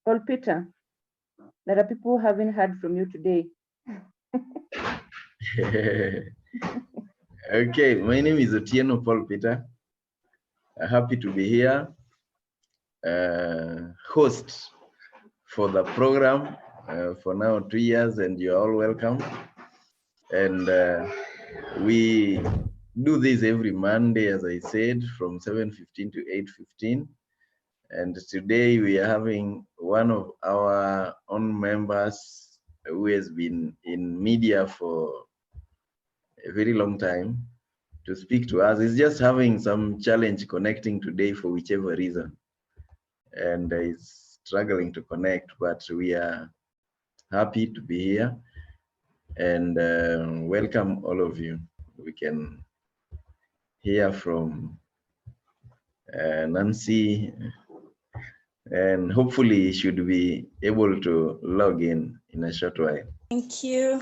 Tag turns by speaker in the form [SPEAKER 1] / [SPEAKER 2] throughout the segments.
[SPEAKER 1] Paul Peter, there are people who haven't heard from you today.
[SPEAKER 2] Okay, my name is Odhiambo Paul Peter. Happy to be here, host for the program for now 2 years, and you're all welcome. And we do this every Monday, as I said, from 7:15 to 8:15. And today we are having one of our own members who has been in media for a very long time to speak to us. He's just having some challenge connecting today for whichever reason, and he's struggling to connect, but we are happy to be here, and welcome all of you. We can hear from Nancy, and hopefully should be able to log in a short while.
[SPEAKER 3] Thank you.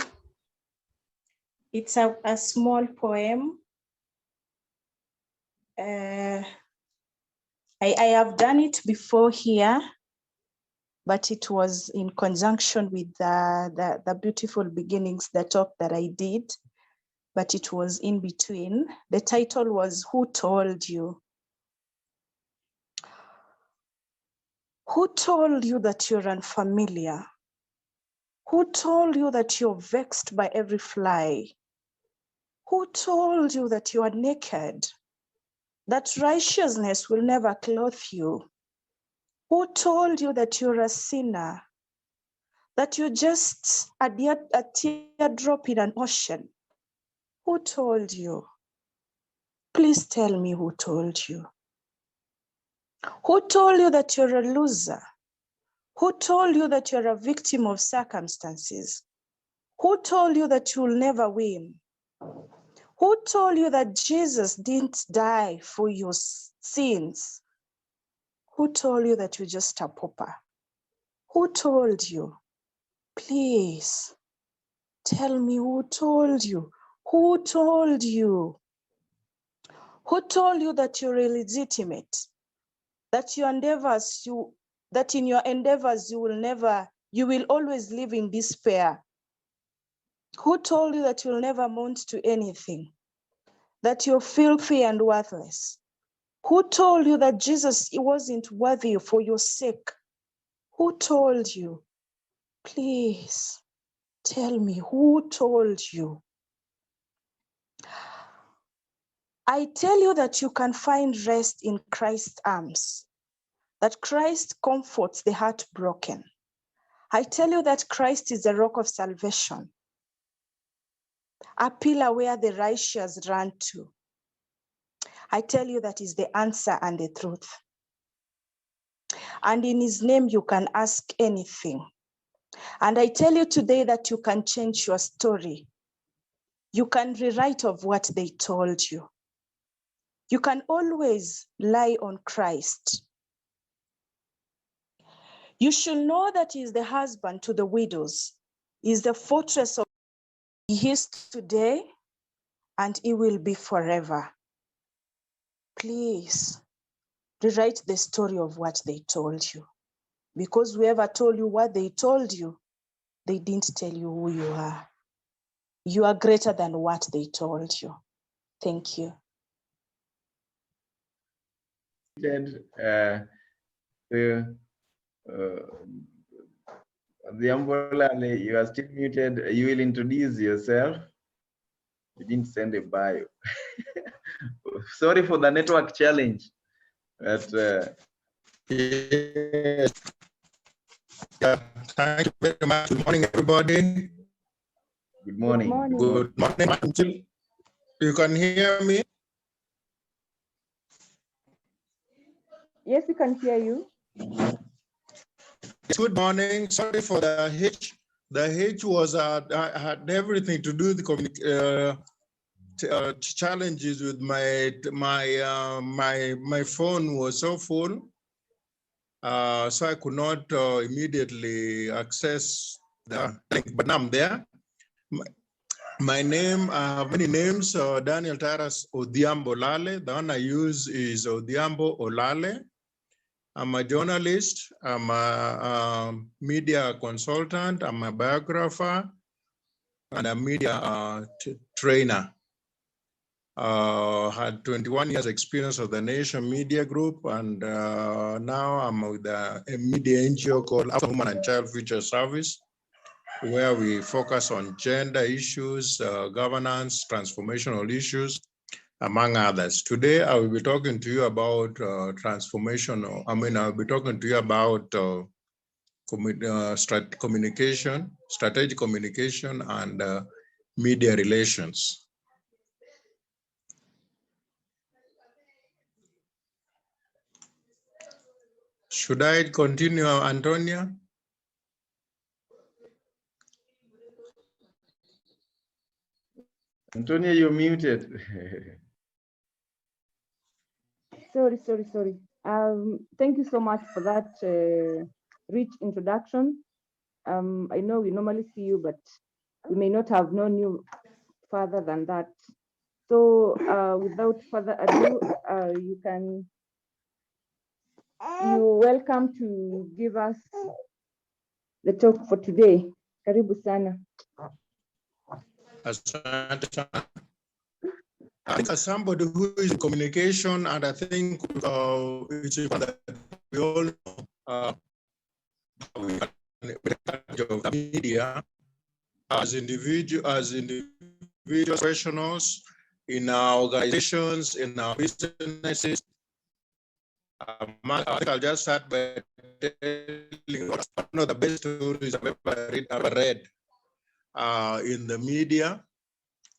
[SPEAKER 3] It's a small poem. I have done it before here, but it was in conjunction with the beautiful beginnings, the talk that I did, but it was in between. The title was Who Told You? Who told you that you're unfamiliar? Who told you that you're vexed by every fly? Who told you that you are naked? That righteousness will never clothe you? Who told you that you're a sinner? That you're just a teardrop in an ocean? Who told you? Please tell me who told you. Who told you that you're a loser? Who told you that you're a victim of circumstances? Who told you that you'll never win? Who told you that Jesus didn't die for your sins? Who told you that you're just a pauper? Who told you? Please tell me who told you. Who told you? Who told you that you're illegitimate? That in your endeavors you will always live in despair? Who told you that you'll never amount to anything? That you're filthy and worthless? Who told you that Jesus wasn't worthy for your sake? Who told you? Please tell me who told you. I tell you that you can find rest in Christ's arms, that Christ comforts the heartbroken. I tell you that Christ is the rock of salvation, a pillar where the righteous run to. I tell you that is the answer and the truth. And in his name you can ask anything. And I tell you today that you can change your story. You can rewrite of what they told you. You can always lie on Christ. You should know that he is the husband to the widows. He is the fortress of he is today, and he will be forever. Please rewrite the story of what they told you. Because whoever told you what they told you, they didn't tell you who you are. You are greater than what they told you. Thank you.
[SPEAKER 2] Odhiambo Orlale, you are still muted. You will introduce yourself. You didn't send a bio. Sorry for the network challenge. But,
[SPEAKER 4] yes. Yeah, thank you very much. Good morning, everybody.
[SPEAKER 2] Good morning.
[SPEAKER 4] Good morning. You can hear me?
[SPEAKER 1] Yes, we can hear you.
[SPEAKER 4] Good morning. Sorry for the hitch. The hitch was had everything to do with the challenges with my phone was so full, so I could not immediately access the link. But now I'm there. My name, many names. Daniel Taras Odhiambo Orlale. The one I use is Odhiambo Orlale. I'm a journalist, I'm a media consultant, I'm a biographer, and a media trainer. Had 21 years experience of the Nation Media Group, and now I'm with a media NGO called African Women and Child Future Service, where we focus on gender issues, governance, transformational issues, among others. Today, I will be talking to you about I'll be talking to you about strategic communication, and media relations. Should I continue, Antonia?
[SPEAKER 2] Antonia, you're muted.
[SPEAKER 1] Sorry. Thank you so much for that rich introduction. I know we normally see you, but we may not have known you further than that. So without further ado, you're welcome to give us the talk for today. Karibu sana.
[SPEAKER 4] I think as somebody who is in communication, and I think it's important that we all know of the media as individual professionals in our organizations, in our businesses. I think I'll just start by telling one of the best stories I've ever read in the media.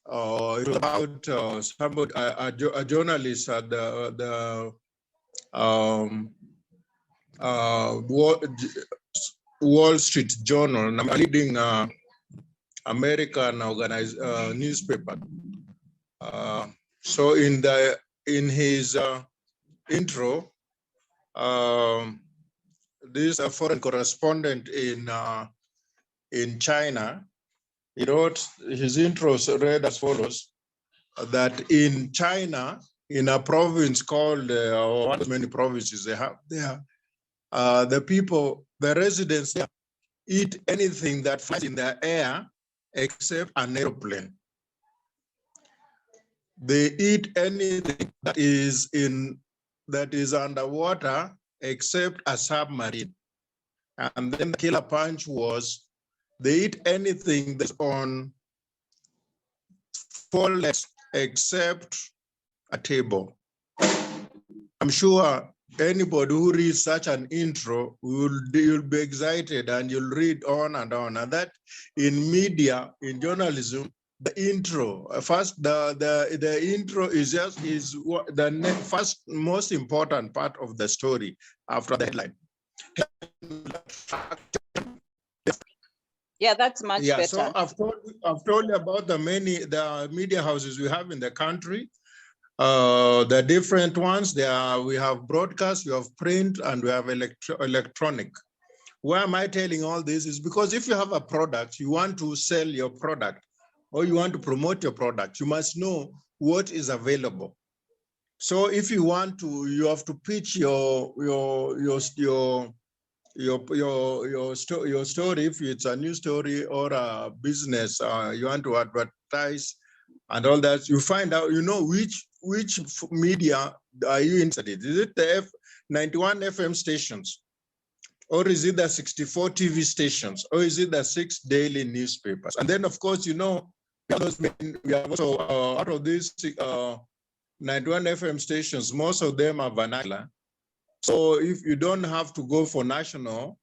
[SPEAKER 4] It was about a journalist at the Wall Street Journal, and I'm leading American organized newspaper. So in his intro, this foreign correspondent in China, he wrote his intro read as follows: that in China, in a province called, one of many provinces they have there, the residents there eat anything that flies in the air except an airplane. They eat anything that is underwater except a submarine. And then the killer punch was they eat anything that's on 4 legs except a table. I'm sure anybody who reads such an intro you'll be excited, and you'll read on and on. And that in media, in journalism, the intro first, the intro is the first most important part of the story after the headline.
[SPEAKER 5] Yeah, that's much better.
[SPEAKER 4] So I've told you about the media houses we have in the country. The different ones. We have broadcast, we have print, and we have electronic. Why am I telling all this? Is because if you have a product, you want to sell your product, or you want to promote your product, you must know what is available. So if you want to, you have to pitch your story. If it's a news story or a business, you want to advertise and all that, you find out, you know, which media are you interested in? Is it the 91 FM stations? Or is it the 64 TV stations? Or is it the 6 daily newspapers? And then, of course, you know, we have also, out of these 91 FM stations, most of them are vernacular. So if you don't have to go for national,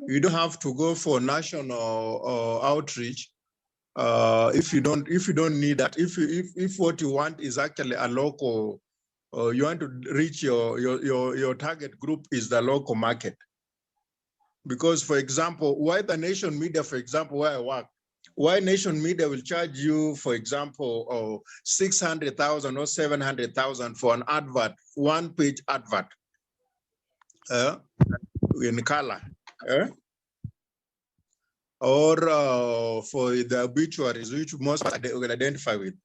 [SPEAKER 4] you don't have to go for national outreach. If you don't need that, if what you want is actually a local, you want to reach your target group is the local market. Because, for example, why the Nation Media, for example, where I work, why Nation Media will charge you, for example, 600,000 or 700,000 for an advert, 1-page advert in color. Or for the obituaries, which most of us will identify with.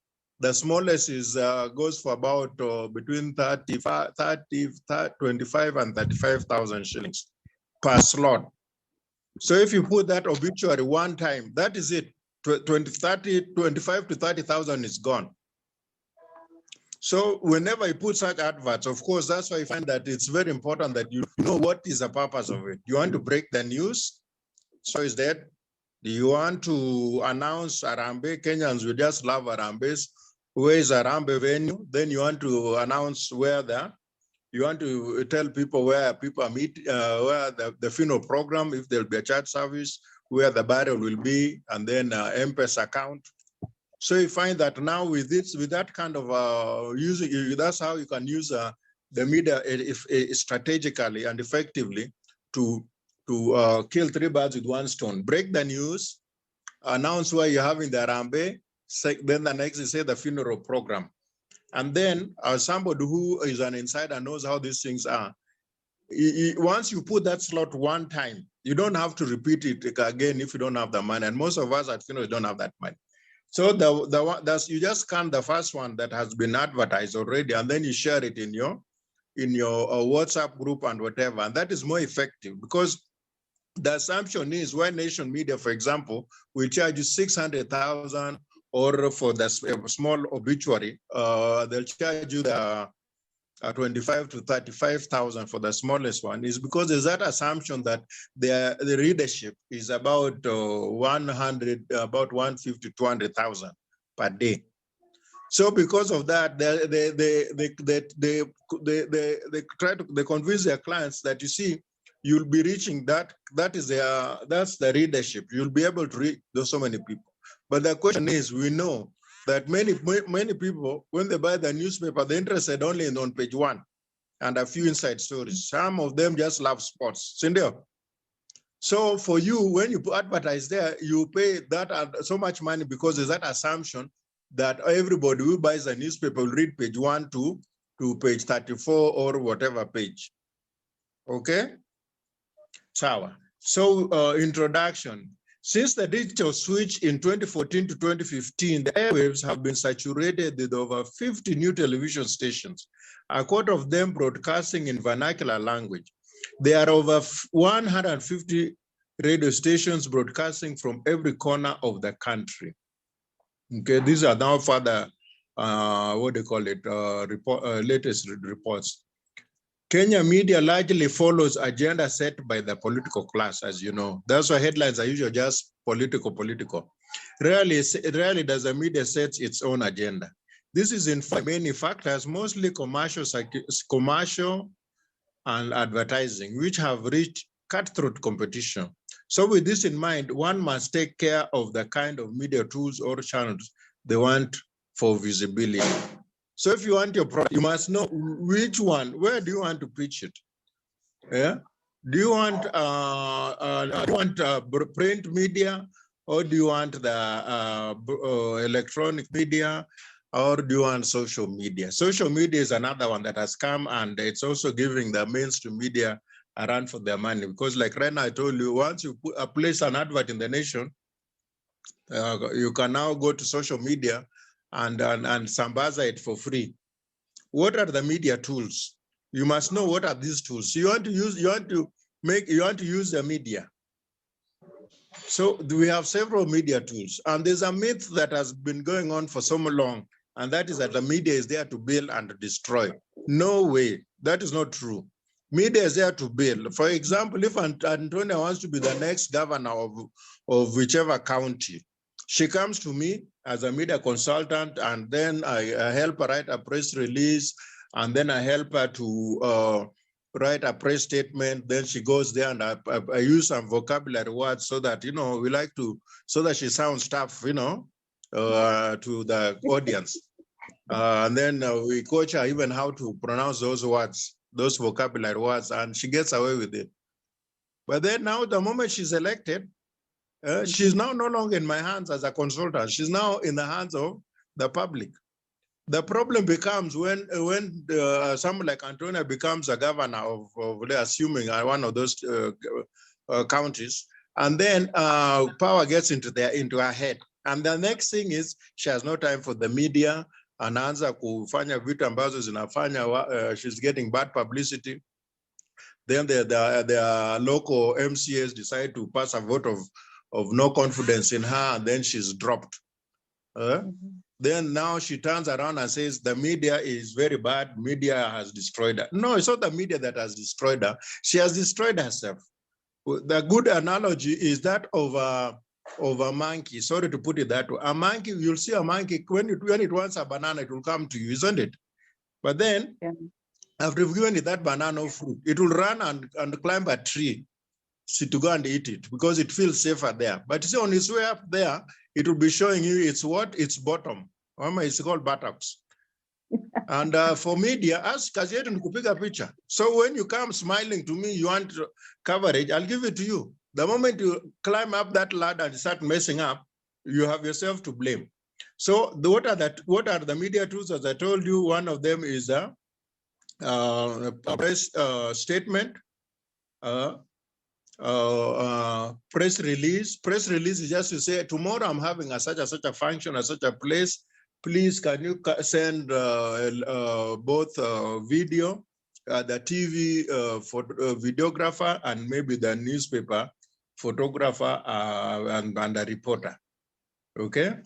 [SPEAKER 4] The smallest is goes for about between 25 and 35,000 shillings per slot. So if you put that obituary one time, that is it. 25 to 30,000 is gone. So whenever you put such adverts, of course, that's why I find that it's very important that you know what is the purpose of it. You want to break the news, so is that. Do you want to announce Harambee? Kenyans will just love Harambees. Where is Harambee venue? Then you want to announce you want to tell people where people meet, where the funeral program, if there'll be a church service, where the burial will be, and then M-Pesa account. So you find that now with that kind of using, that's how you can use the media strategically and effectively to kill three birds with one stone. Break the news, announce where you're having the Harambee, then the next is say the funeral program. And then somebody who is an insider knows how these things are. Once you put that slot one time, you don't have to repeat it again if you don't have the money. And most of us at funeral don't have that money. So you just scan the first one that has been advertised already, and then you share it in your WhatsApp group and whatever. And that is more effective because the assumption is when Nation Media, for example, will charge you 600,000, or for the small obituary, they'll charge you the 25 to 35,000 for the smallest one, is because there's that assumption that the readership is about 150 to 200,000 per day. So because of that, they convince their clients that, you see, you'll be reaching that's the readership. You'll be able to reach so many people. But the question is, we know that many people, when they buy the newspaper, they're interested only on page 1 and a few inside stories. Some of them just love sports. So for you, when you advertise there, you pay that so much money because there's that assumption that everybody who buys a newspaper will read page 1 to page 34 or whatever page. Okay? So introduction. Since the digital switch in 2014 to 2015, the airwaves have been saturated with over 50 new television stations, a quarter of them broadcasting in vernacular language. There are over 150 radio stations broadcasting from every corner of the country. Okay, these are now further, latest reports. Kenya media largely follows agenda set by the political class, as you know. That's why headlines are usually just political. Rarely does the media set its own agenda. This is in many factors, mostly commercial and advertising, which have reached cutthroat competition. So with this in mind, one must take care of the kind of media tools or channels they want for visibility. So if you want your product, you must know which one, where do you want to pitch it? Yeah. Do you want print media, or do you want the electronic media, or do you want social media? Social media is another one that has come, and it's also giving the mainstream media a run for their money, because like right now, I told you, once you place an advert in the Nation, you can now go to social media and sambaza it for free. What are the media tools? You must know what are these tools. You want to use the media. So we have several media tools, and there's a myth that has been going on for so long, and that is that the media is there to build and destroy. No way, that is not true. Media is there to build. For example, if Antonia wants to be the next governor of whichever county, she comes to me as a media consultant, and then I help her write a press release, and then I help her to write a press statement. Then she goes there, and I use some vocabulary words so that, so that she sounds tough, to the audience. And then we coach her even how to pronounce those words, those vocabulary words, and she gets away with it. But then now, the moment she's elected, she's now no longer in my hands as a consultant. She's now in the hands of the public. The problem becomes when someone like Antonia becomes a governor of assuming one of those counties, and then power gets into her head. And the next thing is she has no time for the media. Anaanza kufanya vitu ambazo zinafanya, she's getting bad publicity. Then the local MCAs decide to pass a vote of no confidence in her, and then she's dropped. Then now she turns around and says the media is very bad. Media has destroyed her. No, it's not the media that has destroyed her. She has destroyed herself. The good analogy is that of a monkey. Sorry to put it that way. A monkey, you'll see a monkey when it wants a banana, it will come to you, isn't it? But then after you've given it that banana fruit, it will run and climb a tree to go and eat it because it feels safer there. But see, on its way up there, it will be showing you its what? Its bottom. It's called buttocks. And for media, ask kazi yetu ni kupiga picha. So when you come smiling to me, you want coverage, I'll give it to you. The moment you climb up that ladder and start messing up, you have yourself to blame. So what are the media tools? As I told you, one of them is a press statement, press release. Press release is just to say, tomorrow I'm having such a function at such a place. Please, can you send both video, the TV videographer, and maybe the newspaper photographer and a reporter. Okay.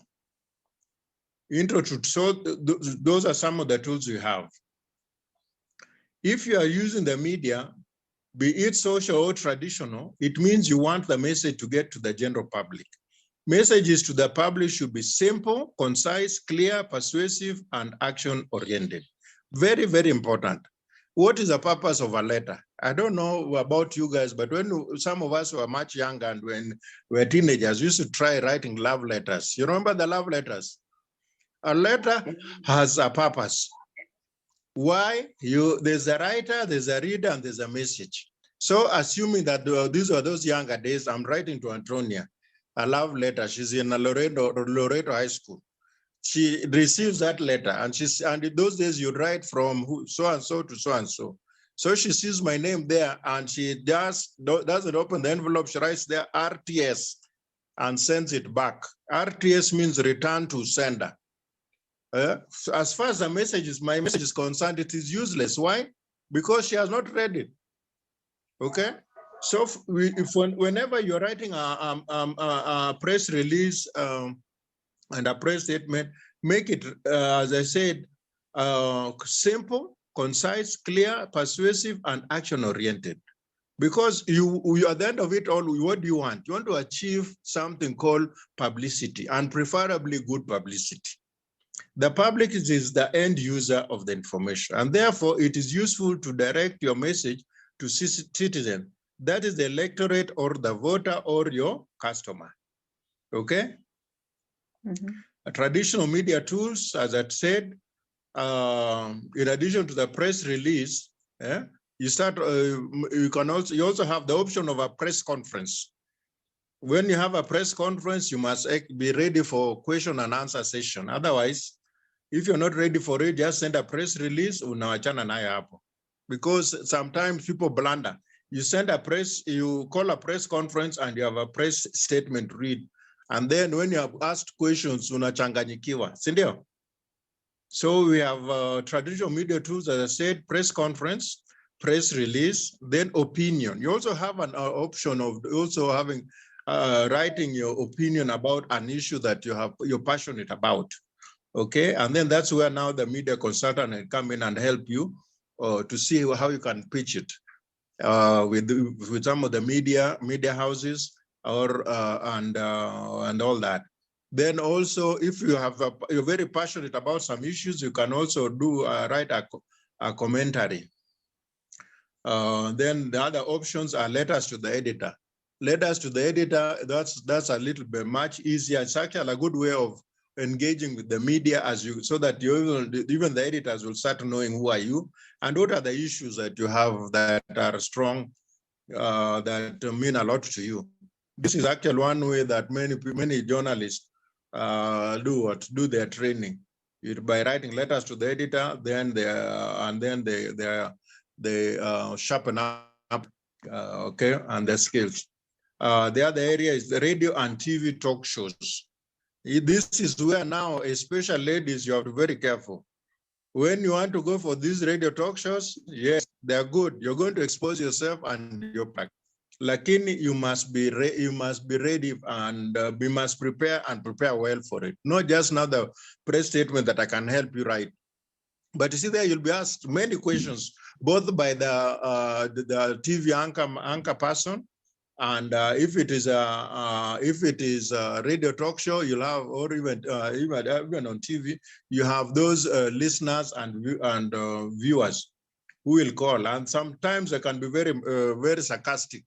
[SPEAKER 4] So those are some of the tools you have. If you are using the media, be it social or traditional, it means you want the message to get to the general public. Messages to the public should be simple, concise, clear, persuasive, and action-oriented. Very, very important. What is the purpose of a letter? I don't know about you guys, but when some of us were much younger and when we were teenagers, we used to try writing love letters. You remember the love letters? A letter has a purpose. Why? There's a writer, there's a reader, and there's a message. So assuming that these are those younger days, I'm writing to Antonia a love letter. She's in Loreto High School. She receives that letter, and in those days you write from so-and-so to so-and-so. So she sees my name there, and she just doesn't open the envelope. She writes there RTS and sends it back. RTS means return to sender. So as far as my message is concerned, it is useless. Why? Because she has not read it. Okay. So whenever you're writing a press release and a press statement, make it, as I said, simple, concise, clear, persuasive, and action-oriented. Because you at the end of it all, what do you want? You want to achieve something called publicity, and preferably good publicity. The public is the end user of the information, and therefore it is useful to direct your message to citizens. That is the electorate or the voter or your customer. Okay? Traditional media tools, as I said, in addition to the press release, you also have the option of a press conference. When you have a press conference, you must be ready for question and answer session. Otherwise, if you're not ready for it, just send a press release, because sometimes people blunder. You call a press conference and you have a press statement read. And then when you have asked questions, unachanganyikiwa, sindio? So we have traditional media tools, as I said, press conference, press release, then opinion. You also have an option of also having writing your opinion about an issue that you're passionate about. Okay, and then that's where now the media consultant can come in and help you to see how you can pitch it with some of the media houses and all that. Then also, if you're very passionate about some issues, you can also write a commentary. Then the other options are letters to the editor. Letters to the editor, that's a little bit much easier. It's actually a good way of engaging with the media so that even the editors will start knowing who are you and what are the issues that you have that are strong, that mean a lot to you. This is actually one way that many journalists do their training by writing letters to the editor. Then they sharpen up, okay, and their skills. The other area is the radio and TV talk shows. This is where now, especially ladies, you have to be very careful. When you want to go for these radio talk shows, yes, they're good. You're going to expose yourself and your back. Lakini you must be ready and we must prepare and prepare well for it. Not just another press statement that I can help you write. But you see there, you'll be asked many questions, both by the TV anchor person, and if it is a radio talk show, you'll have, or even on TV, you have those listeners and viewers who will call, and sometimes they can be very sarcastic.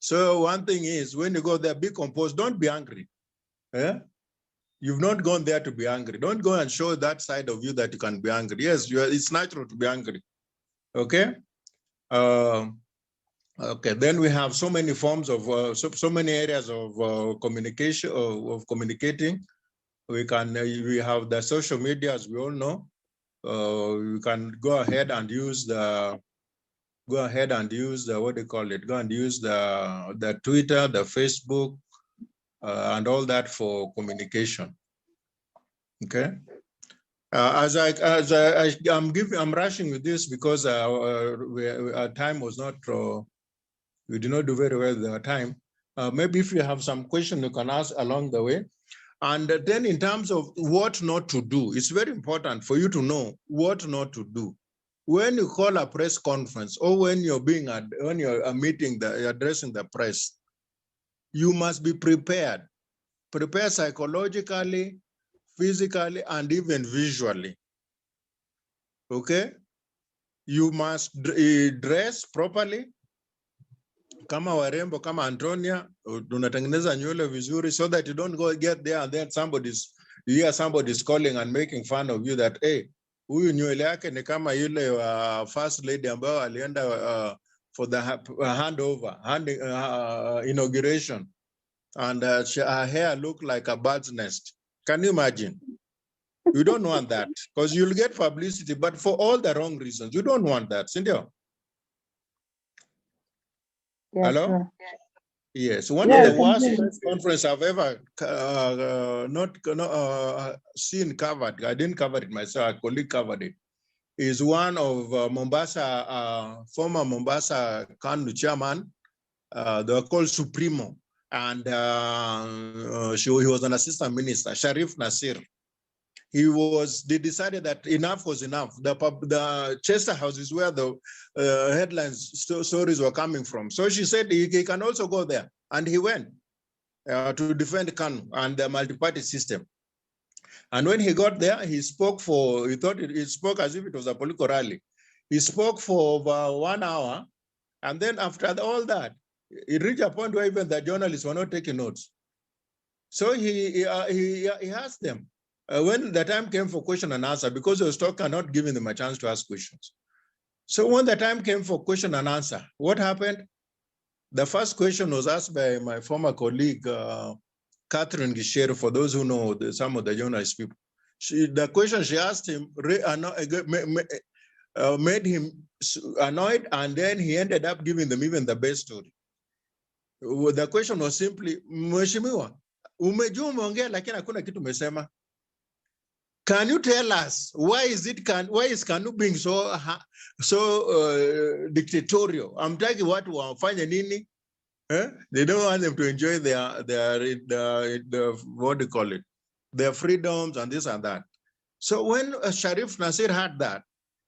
[SPEAKER 4] So one thing is, when you go there, be composed. Don't be angry. Yeah? You've not gone there to be angry. Don't go and show that side of you that you can be angry. Yes, it's natural to be angry. Okay. Okay. Then we have so many forms of so many areas of communication of communicating. We have the social media, as we all know. You can go ahead and use the what do you call it? Go and use the Twitter, the Facebook, and all that for communication. Okay. I'm rushing with this because our time was not. We did not do very well with our time. Maybe if you have some question, you can ask along the way. And then in terms of what not to do, it's very important for you to know what not to do. When you call a press conference or when you're addressing the press, you must be prepared. Prepare psychologically, physically, and even visually. Okay? You must dress properly. Kama warembo, kama Antonia, unatengeneza nywele vizuri so that you don't go get there and then you hear somebody's calling and making fun of you that, hey, huyu nywele yake ni kama yule wa first lady ambao alienda for the handover, inauguration, and her hair looked like a bird's nest. Can you imagine? You don't want that because you'll get publicity, but for all the wrong reasons. You don't want that, Cynthia.
[SPEAKER 1] Yes,
[SPEAKER 4] Hello?
[SPEAKER 1] sir.
[SPEAKER 4] Yes, one
[SPEAKER 1] Yeah,
[SPEAKER 4] of
[SPEAKER 1] I
[SPEAKER 4] the
[SPEAKER 1] can
[SPEAKER 4] worst
[SPEAKER 1] hear you.
[SPEAKER 4] press conference I've ever seen covered. I didn't cover it myself. A colleague covered it. Is one of Mombasa, former Mombasa KANU chairman. They were called Supremo, and he was an assistant minister, Sharif Nasir. They decided that enough was enough. The Chester House is where the headlines stories were coming from. So she said he can also go there. And he went to defend KANU and the multi-party system. And when he got there, he spoke he spoke as if it was a political rally. He spoke for over 1 hour. And then after all that, it reached a point where even the journalists were not taking notes. So he asked them, when the time came for question and answer, because he was talking, not giving them a chance to ask questions. So when the time came for question and answer, what happened? The first question was asked by my former colleague, Catherine Gisheru, for those who know some of the journalist people. The question she asked him made him annoyed, and then he ended up giving them even the best story. The question was simply, Mheshimiwa, umejua umeongea lakini hakuna kitu umesema. Can you tell us why is KANU being so dictatorial? I'm talking what wafanye nini? They don't want them to enjoy their what do you call it? Their freedoms and this and that. So when Sharif Nasir had that,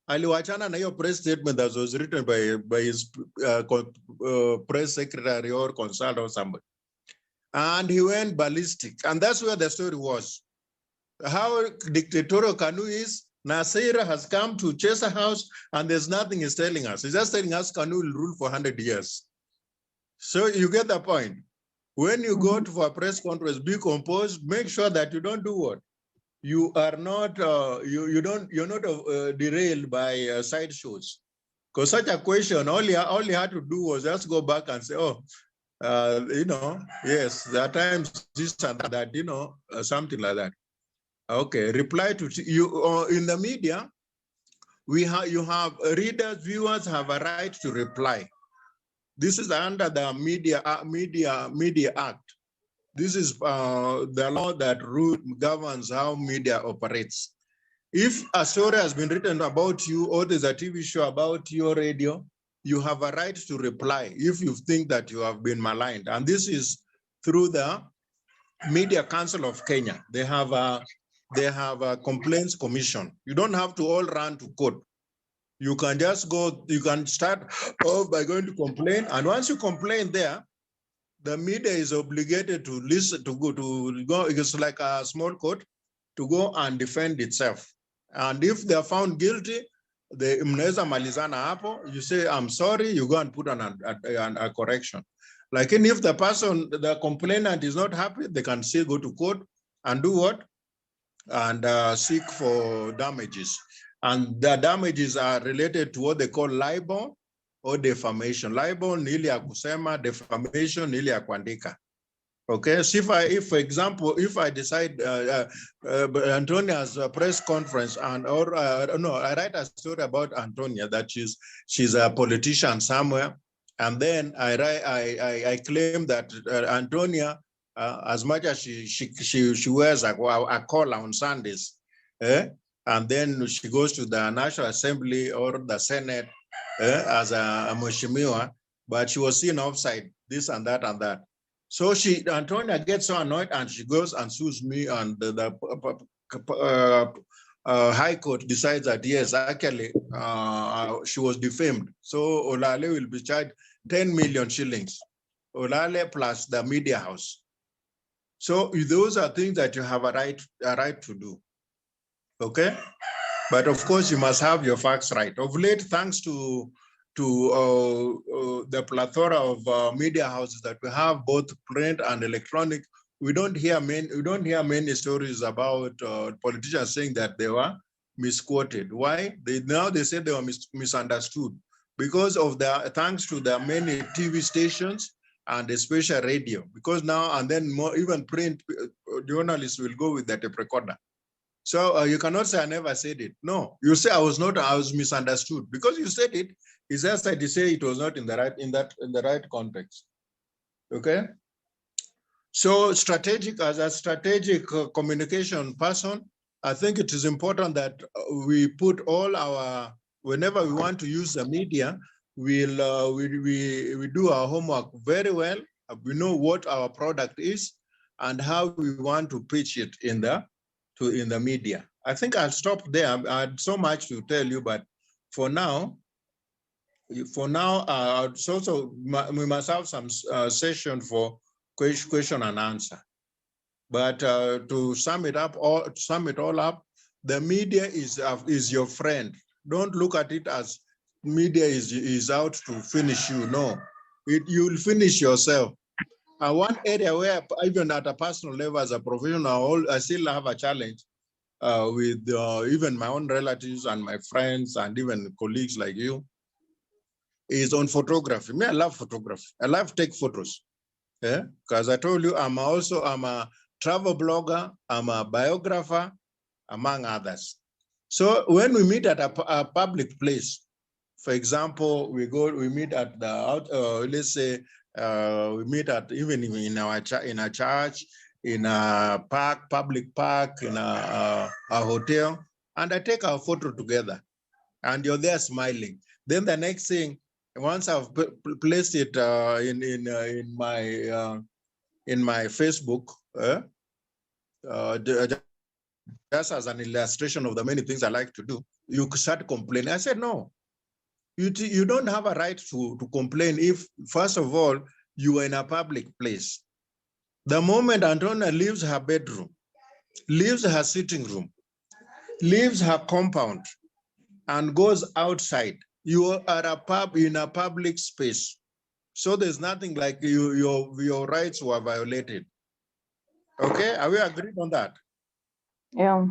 [SPEAKER 4] aliwachana na hiyo press statement that was written by his press secretary or consultant or somebody. And he went ballistic. And that's where the story was. How dictatorial KANU is. Nasir has come to Chester House and there's nothing he's telling us. He's just telling us KANU will rule for 100 years. So you get the point. When you go to a press conference, be composed, make sure that you don't do what? You are not, you're not derailed by side shows. Because such a question, all you had to do was just go back and say, oh, yes, there are times this and that, something like that. Okay, reply to you in the media. You have readers, viewers have a right to reply. This is under the Media Act. This is the law that governs how media operates. If a story has been written about you or there's a TV show about your radio, you have a right to reply if you think that you have been maligned. And this is through the Media Council of Kenya. They have a complaints commission. You don't have to all run to court. You can just go, you can start off by going to complain. And once you complain there, the media is obligated to listen, to go, it's like a small court, to go and defend itself. And if they are found guilty, the mnaweza malizana hapo, you say, I'm sorry, you go and put a correction. Like if the person, the complainant is not happy, they can still go to court and do what? And seek for damages. And the damages are related to what they call libel or defamation. Libel ni ile ya kusema, defamation ni ile ya kuandika. Okay, so if for example, if I decide Antonia's press conference and no, I write a story about Antonia that she's a politician somewhere, and then I claim that Antonia, as much as she wears a collar on Sundays, and then she goes to the National Assembly or the Senate as a mheshimiwa, but she was seen outside this and that and that. So Antonia gets so annoyed and she goes and sues me, and the High Court decides that yes, actually she was defamed. So Orlale will be charged 10 million shillings. Orlale plus the media house. So those are things that you have a right to do. Okay, but of course you must have your facts right. Of late, thanks to the plethora of media houses that we have, both print and electronic, we don't hear many stories about politicians saying that they were misquoted. Why? Now they say they were misunderstood because of thanks to the many TV stations and especially radio. Because now and then more, even print journalists will go with the tape recorder. So you cannot say I never said it. No, you say I was misunderstood because you said it. It's just that you say it was not in the right context. Okay. So as a strategic communication person, I think it is important that we put all our, whenever we want to use the media, we do our homework very well. We know what our product is and how we want to pitch it in the media. I think I'll stop there. I had so much to tell you, but for now, we must have some session for question and answer. But to sum it all up, the media is your friend. Don't look at it as media is out to finish you. No, you'll finish yourself. One area where even at a personal level as a professional, I still have a challenge with even my own relatives and my friends and even colleagues like you, is on photography. Me, I love photography. I love to take photos. Because I told you, I'm a travel blogger, I'm a biographer, among others. So when we meet at a public place, for example, we meet at the let's say we meet at even in a church, in a park, public park, in a hotel, and I take our photo together, and you're there smiling. Then the next thing, once I've placed it in my Facebook, just as an illustration of the many things I like to do, you start complaining. I said, no, you don't have a right to complain if, first of all, you are in a public place. The moment Antonia leaves her bedroom, leaves her sitting room, leaves her compound, and goes outside, you are in a public space. So there's nothing like your rights were violated. Okay, are we agreed on that?
[SPEAKER 1] Yeah.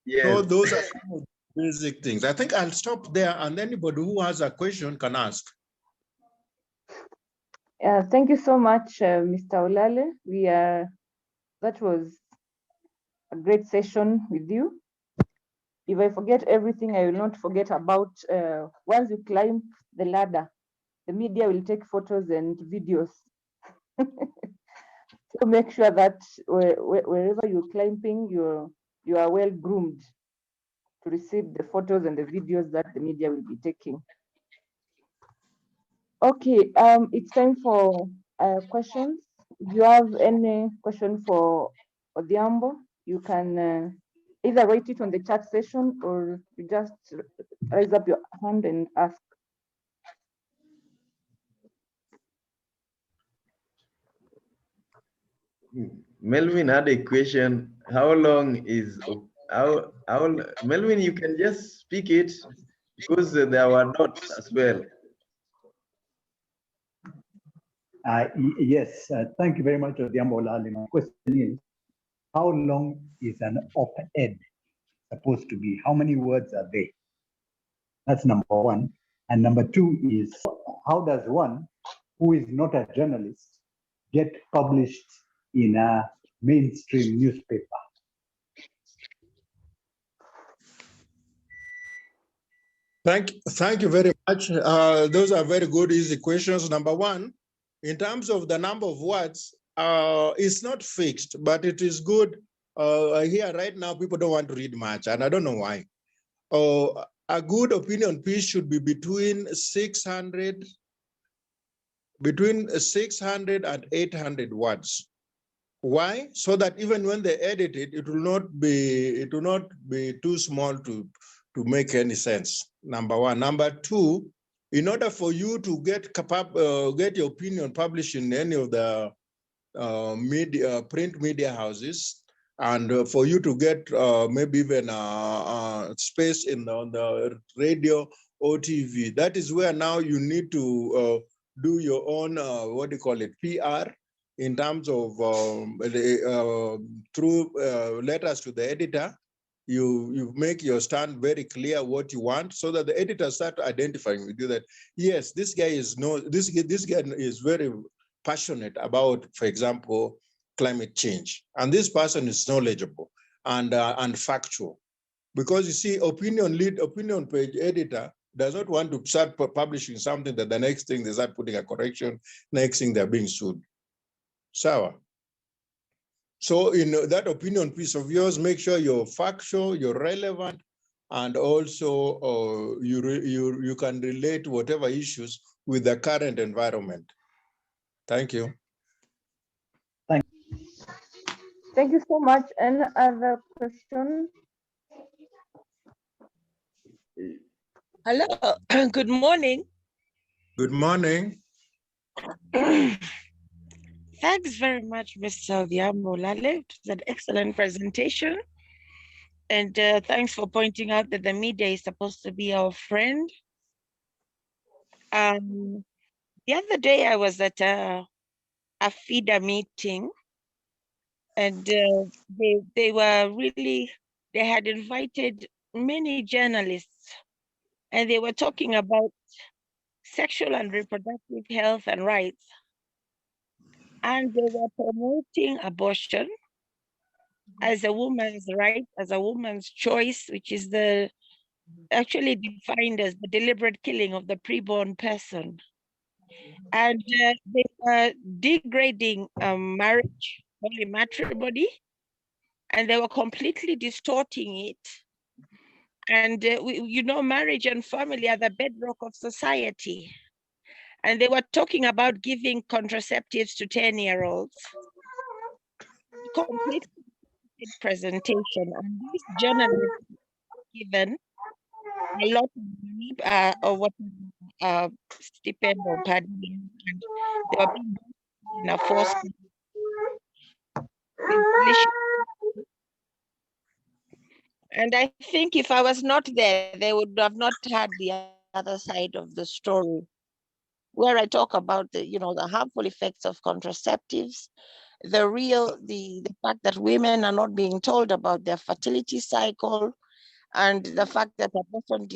[SPEAKER 2] Yes.
[SPEAKER 4] So those are some of the basic things. I think I'll stop there, and anybody who has a question can ask.
[SPEAKER 1] Thank you so much, Mr. Orlale. That was a great session with you. If I forget everything, I will not forget about once you climb the ladder, the media will take photos and videos. So make sure that wherever you're climbing, you are well groomed to receive the photos and the videos that the media will be taking. Okay, it's time for questions. If you have any question for Odhiambo, you can either write it on the chat session or you just raise up your hand and ask.
[SPEAKER 2] Melvin had a question. How long is Melvin? You can just speak it because there were notes as well.
[SPEAKER 5] Yes, thank you very much, Odhiambo Orlale. My question is, how long is an op-ed supposed to be? How many words are they? That's number one. And number two is, how does one who is not a journalist get published in a mainstream newspaper?
[SPEAKER 4] Thank you very much. Those are very good, easy questions. Number one, in terms of the number of words, it's not fixed, but it is good. Here right now, people don't want to read much, and I don't know why. A good opinion piece should be between 600 and 800 words. Why? So that even when they edit it, it will not be too small to make any sense. Number one. Number two, in order for you to get your opinion published in any of the print media houses, and for you to get maybe even space on the radio or TV, that is where now you need to do your own PR, in terms of through letters to the editor. You make your stand very clear what you want, so that the editor start identifying with you that yes, this guy is very passionate about, for example, climate change, and this person is knowledgeable and factual. Because you see, opinion page editor does not want to start publishing something that the next thing they start putting a correction, next thing they're being sued. Sour. So in that opinion piece of yours, make sure you're factual, you're relevant, and also you can relate whatever issues with the current environment. Thank you.
[SPEAKER 1] Thank you so much. Any other question?
[SPEAKER 6] Hello, good morning.
[SPEAKER 4] Good morning.
[SPEAKER 6] Thanks very much, Mr. Odhiambo Orlale. It was an excellent presentation. And thanks for pointing out that the media is supposed to be our friend. The other day I was at a feeder meeting, and they had invited many journalists, and they were talking about sexual and reproductive health and rights. And they were promoting abortion as a woman's right, as a woman's choice, which is actually defined as the deliberate killing of the preborn person. And they were degrading marriage, only matrimony, and they were completely distorting it. And marriage and family are the bedrock of society. And they were talking about giving contraceptives to 10-year-olds. Complete presentation. And this journalist given a lot of money or what stipend or padding, and they were being in a forced. And I think if I was not there, they would have not had the other side of the story, where I talk about the harmful effects of contraceptives, the fact that women are not being told about their fertility cycle, and the fact that abortion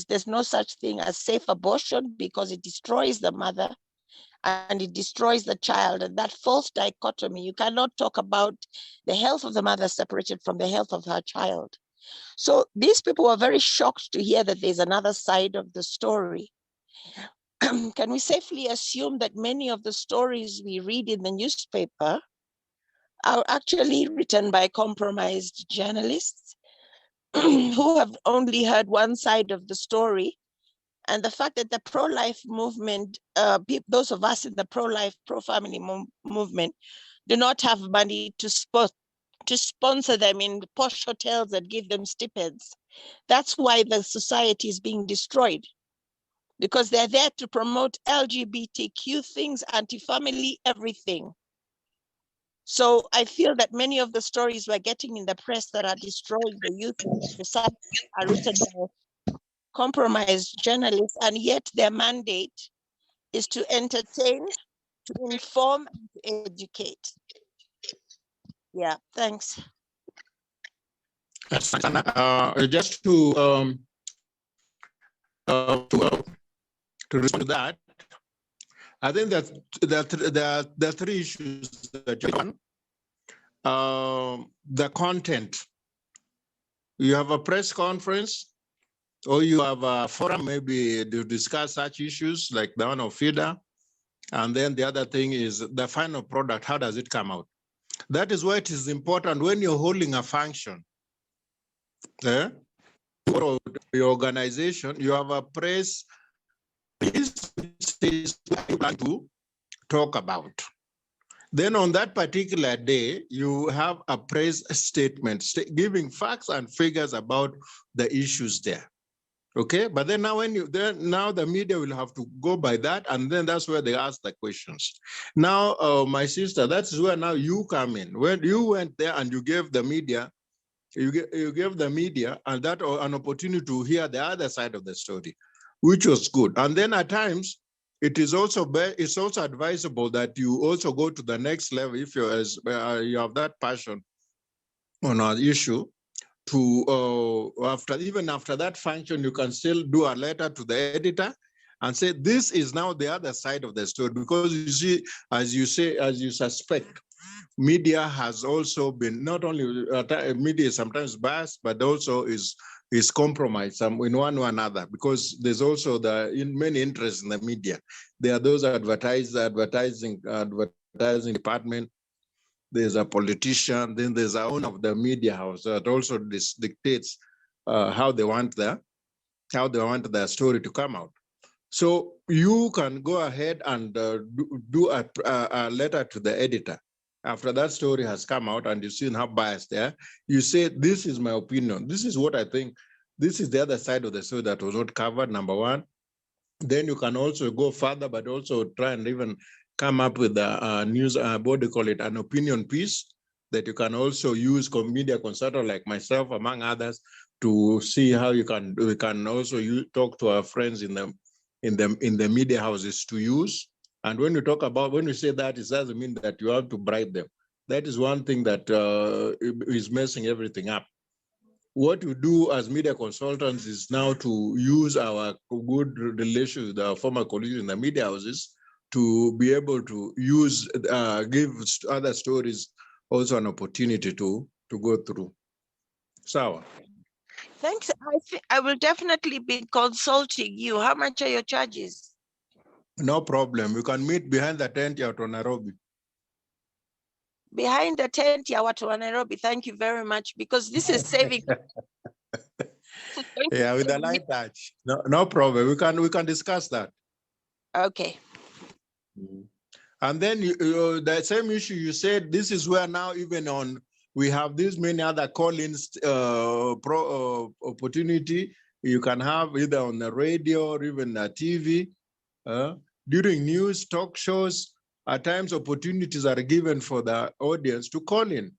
[SPEAKER 6] there's no such thing as safe abortion, because it destroys the mother and it destroys the child. And that false dichotomy, you cannot talk about the health of the mother separated from the health of her child. So these people were very shocked to hear that there's another side of the story. Can we safely assume that many of the stories we read in the newspaper are actually written by compromised journalists who have only heard one side of the story. And the fact that the pro-life movement, those of us in the pro-life, pro-family movement, do not have money to sponsor them in posh hotels that give them stipends. That's why the society is being destroyed, because they're there to promote LGBTQ things, anti-family, everything. So I feel that many of the stories we're getting in the press that are destroying the youth and the society are written by compromised journalists, and yet their mandate is to entertain, to inform, and to educate. Yeah, thanks.
[SPEAKER 4] Just to respond to that, I think that there are three issues that you want. The content. You have a press conference, or you have a forum maybe to discuss such issues like the one of FIDA. And then the other thing is the final product. How does it come out? That is why it is important when you're holding a function, for your organization, you have a press to talk about. Then on that particular day, you have a press statement giving facts and figures about the issues there. Okay, but then now now the media will have to go by that, and then that's where they ask the questions. Now, my sister, that's where now you come in. When you went there and you gave the media, you gave the media and that an opportunity to hear the other side of the story, which was good. And then at times, it's also advisable that you also go to the next level if you have that passion on an issue. To even after that function, you can still do a letter to the editor and say, this is now the other side of the story. Because you see, as you suspect, media has also been not only media is sometimes biased, but also is compromised in one or another, because there's also many interests in the media. There are those advertising department. There's a politician, then there's a owner of the media house that also dictates how they want the story to come out. So you can go ahead and do a letter to the editor after that story has come out and you've seen how biased they are. You say, this is my opinion. This is what I think. This is the other side of the story that was not covered, number one. Then you can also go further, but also try and even come up with a news, what do you call it, an opinion piece that you can also use media consultant like myself, among others, to see how we can also talk to our friends in the media houses to use. And when you say that, it doesn't mean that you have to bribe them. That is one thing that is messing everything up. What we do as media consultants is now to use our good relations with our former colleagues in the media houses to be able to give other stories also an opportunity to go through. Sawa.
[SPEAKER 6] Thanks. I will definitely be consulting you. How much are your charges?
[SPEAKER 4] No problem. We can meet behind the tent here to Nairobi.
[SPEAKER 6] Behind the tent, Watu wa Nairobi. Thank you very much, because this is saving.
[SPEAKER 4] Yeah, with a light touch. No problem. We can discuss that.
[SPEAKER 6] Okay.
[SPEAKER 4] And then the same issue you said, this is where now we have these many other call-ins opportunity. You can have either on the radio or even the TV. During news talk shows, at times opportunities are given for the audience to call in.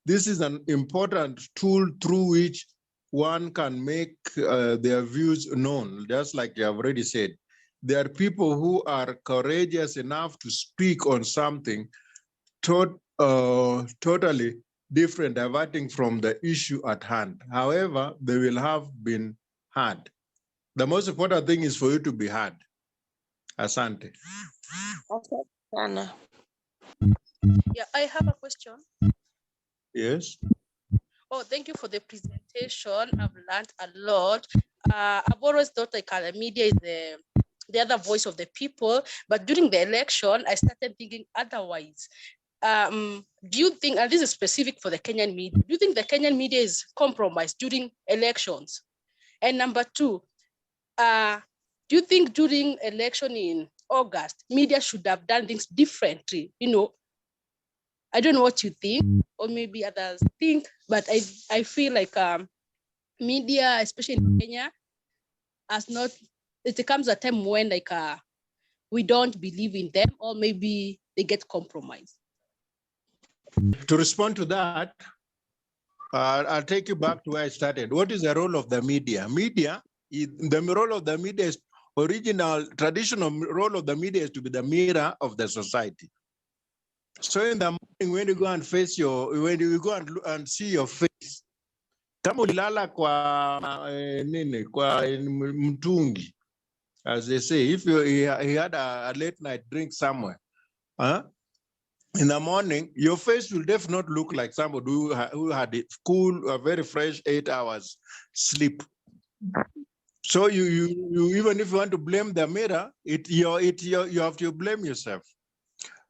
[SPEAKER 4] This is an important tool through which one can make their views known, just like you have already said. There are people who are courageous enough to speak on something totally different, diverting from the issue at hand. However, they will have been heard. The most important thing is for you to be heard. Asante.
[SPEAKER 7] Yeah, I have a question.
[SPEAKER 4] Yes.
[SPEAKER 7] Oh, thank you for the presentation. I've learned a lot. I've always thought like the media is the other voice of the people, but during the election, I started thinking otherwise. do you think, and this is specific for the Kenyan media, do you think the Kenyan media is compromised during elections? And number two, do you think during election in August, media should have done things differently? You know, I don't know what you think, or maybe others think, but I feel like media, especially in Kenya, has not, it comes a time when like we don't believe in them, or maybe they get compromised.
[SPEAKER 4] To respond to that, I'll take you back to where I started. What is the role of the media? The role of the media is original, traditional role of the media is to be the mirror of the society. So in the morning, when you go and when you go and see your face, kama ulilala kwa nini, kwa mtungi, as they say, if he had a late night drink somewhere, in the morning, your face will definitely not look like somebody who had a cool, a very fresh 8 hours sleep. So you even if you want to blame the mirror, you have to blame yourself.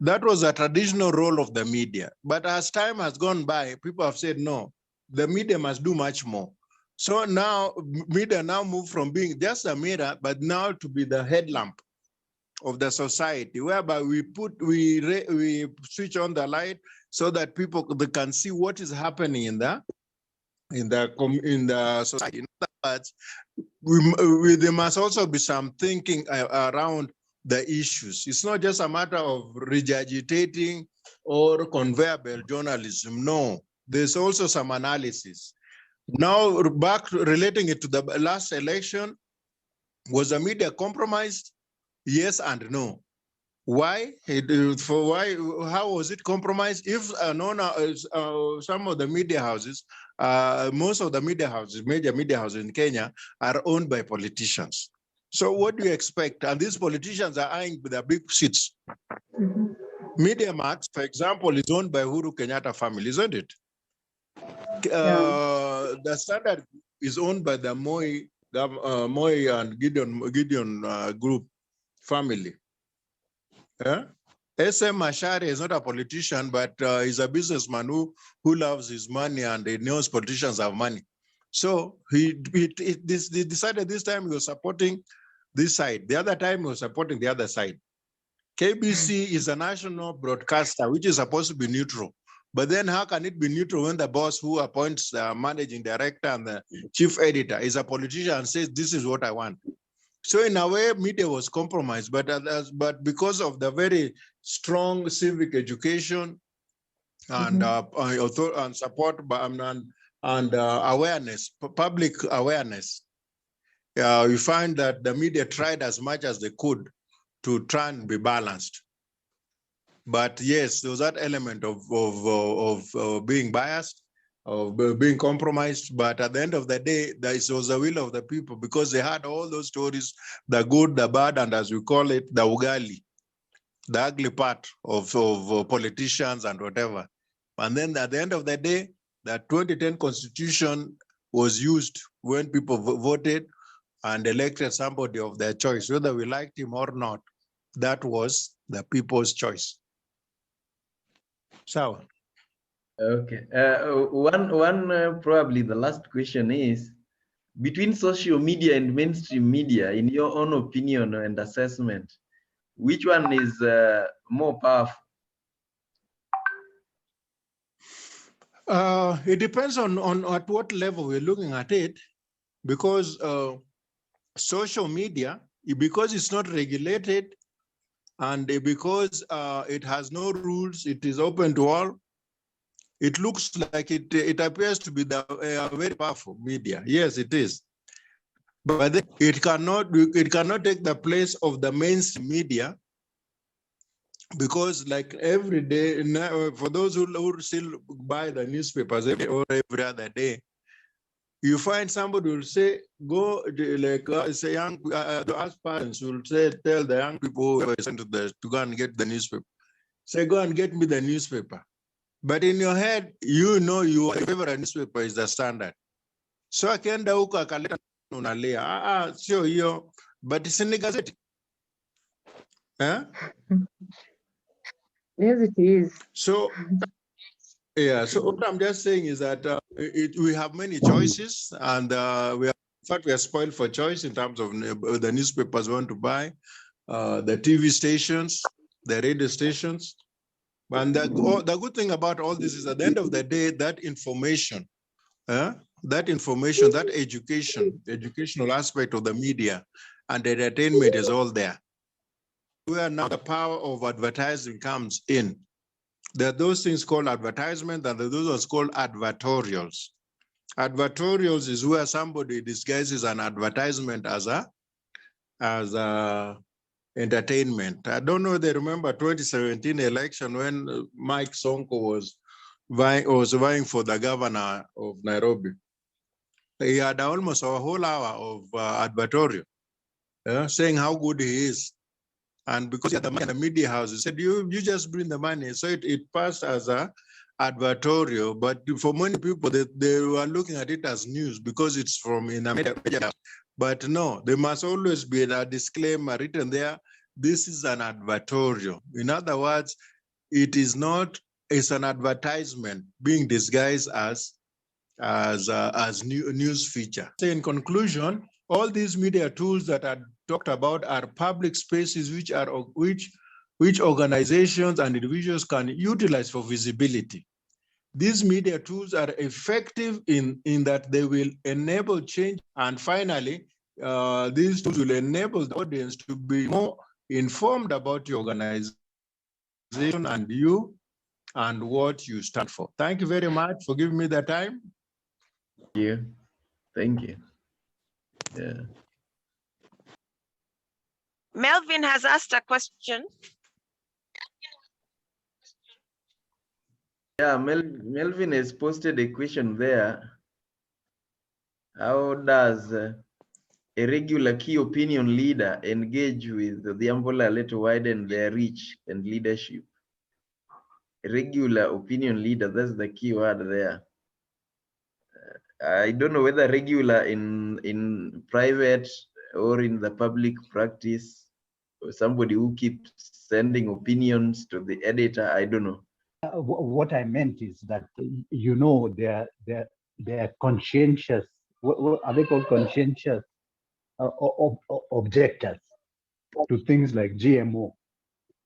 [SPEAKER 4] That was a traditional role of the media. But as time has gone by, people have said, no, the media must do much more. So now media now move from being just a mirror, but now to be the headlamp of the society, whereby we switch on the light so that people they can see what is happening in the society. In other words, there must also be some thinking around the issues. It's not just a matter of regurgitating or conveyor belt journalism. No, there's also some analysis. Now, back relating it to the last election, was the media compromised? Yes and no. Why? How was it compromised? If some of the media houses, most of the media houses, major media houses in Kenya, are owned by politicians. So what do you expect? And these politicians are eyeing with their big seats. Media Max, for example, is owned by Uhuru Kenyatta family, isn't it? The Standard is owned by the Moi and Gideon group family. SM Mashari is not a politician, but he's a businessman who loves his money and he knows politicians have money. So he decided this time he was supporting this side. The other time he was supporting the other side. KBC is a national broadcaster, which is supposed to be neutral. But then how can it be neutral when the boss who appoints the managing director and the chief editor is a politician and says, this is what I want? So in a way, media was compromised, but because of the very strong civic education and and support and awareness, public awareness, you find that the media tried as much as they could to try and be balanced. But yes, there was that element of being biased, of being compromised. But at the end of the day, it was the will of the people because they had all those stories, the good, the bad, and as we call it, the ugali, the ugly part of politicians and whatever. And then at the end of the day, the 2010 constitution was used when people voted and elected somebody of their choice, whether we liked him or not. That was the people's choice. So,
[SPEAKER 2] okay. One probably the last question is, between social media and mainstream media, in your own opinion and assessment, which one is more powerful?
[SPEAKER 4] It depends on at what level we're looking at it, because social media, because it's not regulated and because it has no rules, it is open to all. It looks like it appears to be the very powerful media. Yes, it is. But it cannot take the place of the mainstream media, because like every day, for those who still buy the newspapers every other day, you find somebody will say, go, like say young, as parents will say, tell the young people who are sent to go and get the newspaper. Say, go and get me the newspaper. But in your head, you know your favorite newspaper is the Standard. So akienda huko akaleta unalia, sio hiyo, but it's in the gazette.
[SPEAKER 1] Yes, it is.
[SPEAKER 4] So, yeah, so what I'm just saying is that we have many choices, and in fact, we are spoiled for choice in terms of the newspapers we want to buy, the TV stations, the radio stations. And the good thing about all this is at the end of the day, that information, that educational aspect of the media and the entertainment is all there. Where now the power of advertising comes in. There are those things called advertisement, and there are those ones called advertorials. Advertorials is where somebody disguises an advertisement as a entertainment. I don't know if they remember 2017 election when Mike Sonko was vying for the governor of Nairobi. He had almost a whole hour of advertorial, saying how good he is. And because he had the money in the media house, he said, you just bring the money. So it passed as a advertorial, but for many people, they were looking at it as news because it's from in a media house. But no, there must always be a disclaimer written there. This is an advertorial. In other words, it's an advertisement being disguised as news feature. So in conclusion, all these media tools that are talked about are public spaces which organizations and individuals can utilize for visibility. These media tools are effective in that they will enable change. And finally, these tools will enable the audience to be more informed about your organization and you and what you stand for. Thank you very much for giving me the time.
[SPEAKER 2] Yeah, thank you. Yeah.
[SPEAKER 6] Melvin has asked a question.
[SPEAKER 2] Yeah, Melvin has posted a question there. How does a regular key opinion leader engage with the Odhiambo Orlale to widen their reach and leadership? A regular opinion leader, that's the key word there. I don't know whether regular in private or in the public practice, or somebody who keeps sending opinions to the editor, I don't know.
[SPEAKER 5] What I meant is that, you know, they're conscientious. What are they called? Conscientious objectors to things like GMO.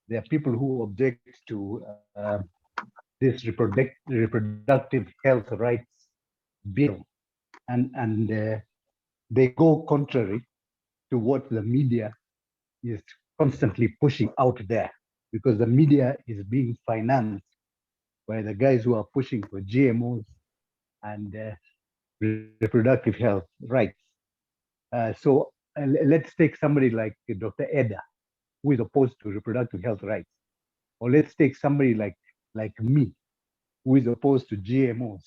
[SPEAKER 5] There are people who object to this reproductive health rights bill, and they go contrary to what the media is constantly pushing out there, because the media is being financed by the guys who are pushing for GMOs and reproductive health rights. So let's take somebody like Dr. Eda, who is opposed to reproductive health rights. Or let's take somebody like me, who is opposed to GMOs.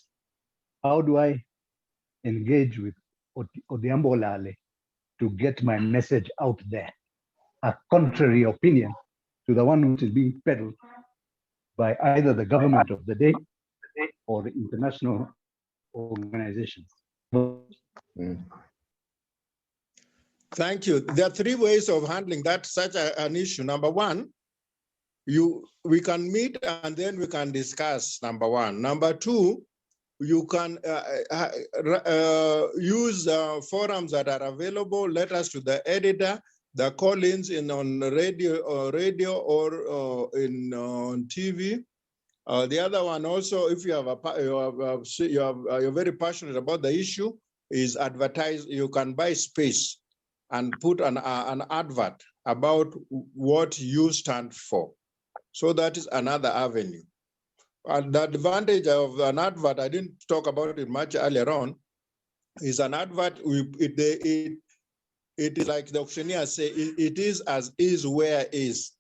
[SPEAKER 5] How do I engage with Odhiambo Orlale to get my message out there? A contrary opinion to the one which is being peddled by either the government of the day or the international organizations.
[SPEAKER 4] Thank you. There are three ways of handling that such an issue. Number one, we can meet and then we can discuss. Number one. Number two, you can use forums that are available. Letters to the editor, the call-ins on radio or on TV. The other one also, if you have you're very passionate about the issue, is advertise. You can buy space and put an advert about what you stand for. So that is another avenue. And the advantage of an advert, I didn't talk about it much earlier on, is an advert, it is like the auctioneer say, it is as is where is.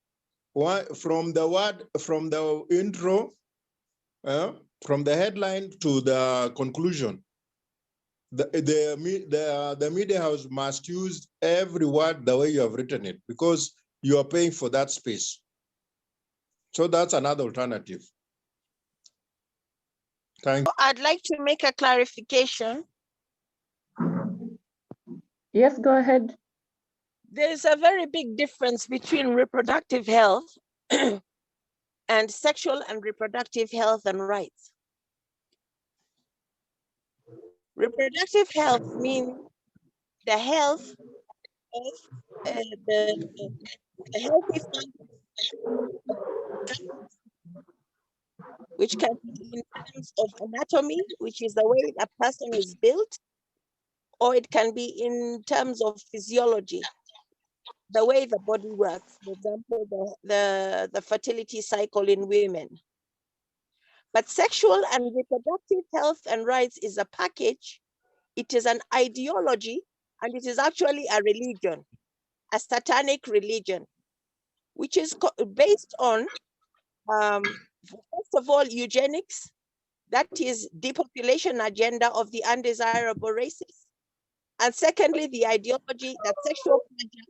[SPEAKER 4] From the intro, from the headline to the conclusion, the media house must use every word the way you have written it, because you are paying for that space. So that's another alternative. Thank you.
[SPEAKER 6] I'd like to make a clarification.
[SPEAKER 1] Yes, go ahead.
[SPEAKER 6] There's a very big difference between reproductive health and sexual and reproductive health and rights. Reproductive health means the health of the healthy function, which can be in terms of anatomy, which is the way a person is built, or it can be in terms of physiology, the way the body works, for example, the fertility cycle in women. But sexual and reproductive health and rights is a package. It is an ideology, and it is actually a religion, a satanic religion, which is based on, first of all, eugenics, that is depopulation agenda of the undesirable races. And secondly, the ideology that sexual pleasure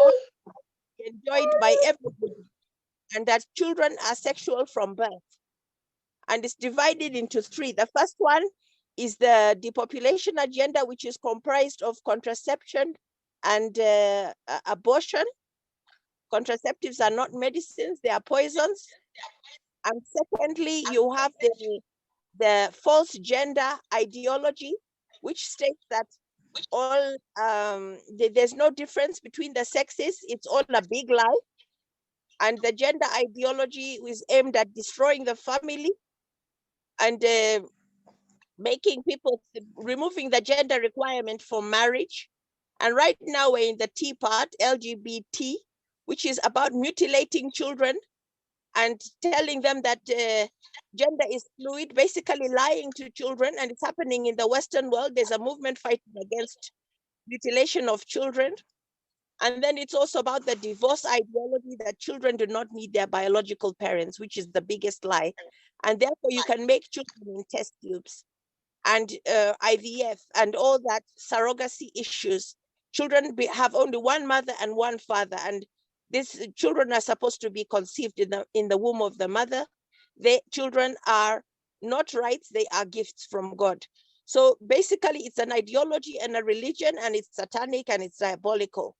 [SPEAKER 6] is enjoyed by everybody, and that children are sexual from birth. And it's divided into three. The first one is the depopulation agenda, which is comprised of contraception and abortion. Contraceptives are not medicines, they are poisons. And secondly, you have the false gender ideology, which states that all there's no difference between the sexes, it's all a big lie. And the gender ideology is aimed at destroying the family and making people, removing the gender requirement for marriage. And right now we're in the T part, LGBT, which is about mutilating children and telling them that gender is fluid, basically lying to children. And it's happening in the Western world. There's a movement fighting against mutilation of children. And then it's also about the divorce ideology that children do not need their biological parents, which is the biggest lie. And therefore you can make children in test tubes and IVF and all that surrogacy issues. Children have only one mother and one father, and these children are supposed to be conceived in the womb of the mother. Children are not rights, they are gifts from God. So basically it's an ideology and a religion, and it's satanic and it's diabolical.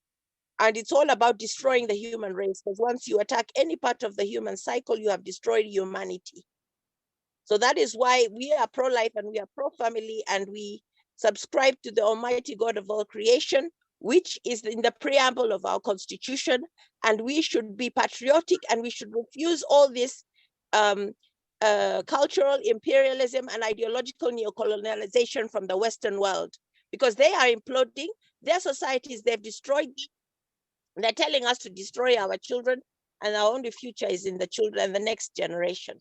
[SPEAKER 6] And it's all about destroying the human race, because once you attack any part of the human cycle, you have destroyed humanity. So that is why we are pro-life and we are pro-family, and we subscribe to the Almighty God of all creation, which is in the preamble of our constitution. And we should be patriotic, and we should refuse all this cultural imperialism and ideological neocolonialization from the Western world, because they are imploding their societies. They've destroyed. They're telling us to destroy our children, and our only future is in the children and the next generation.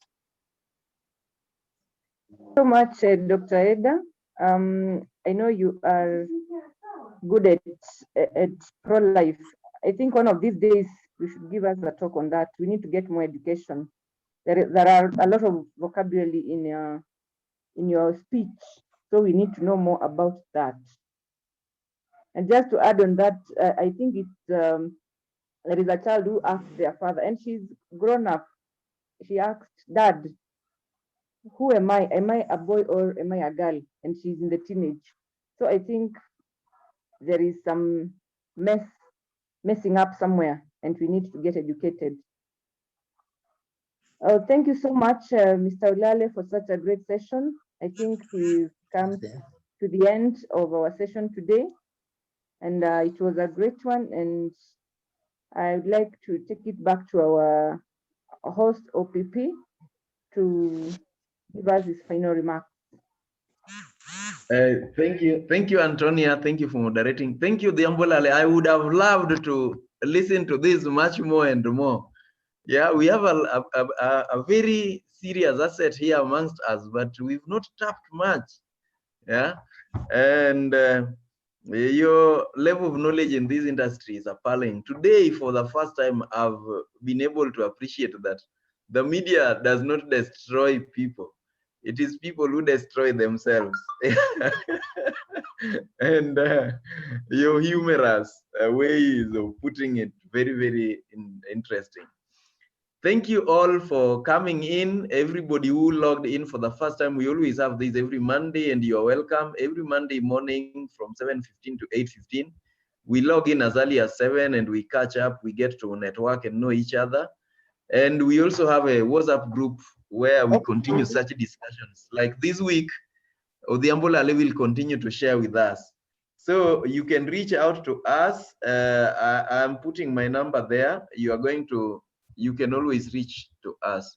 [SPEAKER 1] So much, Dr. Eda. I know you are good at pro-life. I think one of these days you should give us a talk on that. We need to get more education. There are a lot of vocabulary in your speech, so we need to know more about that. And just to add on that, I think it's there is a child who asked their father, and she's grown up. She asked, "Dad, who am I? Am I a boy or am I a girl?" And she's in the teenage. So I think there is some messing up somewhere, and we need to get educated. Thank you so much, Mr. Orlale, for such a great session. I think we've come to the end of our session today, and it was a great one. And I would like to take it back to our host, OPP, to give us his final remarks.
[SPEAKER 2] Thank you, Antonia. Thank you for moderating. Thank you, Odhiambo Orlale. I would have loved to listen to this much more and more. Yeah, we have a very serious asset here amongst us, but we've not tapped much. Yeah, and your level of knowledge in this industry is appalling. Today, for the first time, I've been able to appreciate that the media does not destroy people. It is people who destroy themselves. And your humorous ways of putting it, very, very interesting. Thank you all for coming in. Everybody who logged in for the first time, we always have this every Monday, and you are welcome. Every Monday morning from 7:15 to 8:15. We log in as early as 7 and we catch up, we get to network and know each other. And we also have a WhatsApp group where we continue such discussions. Like this week, Odhiambo Orlale will continue to share with us. So you can reach out to us. I'm putting my number there. You can always reach to us.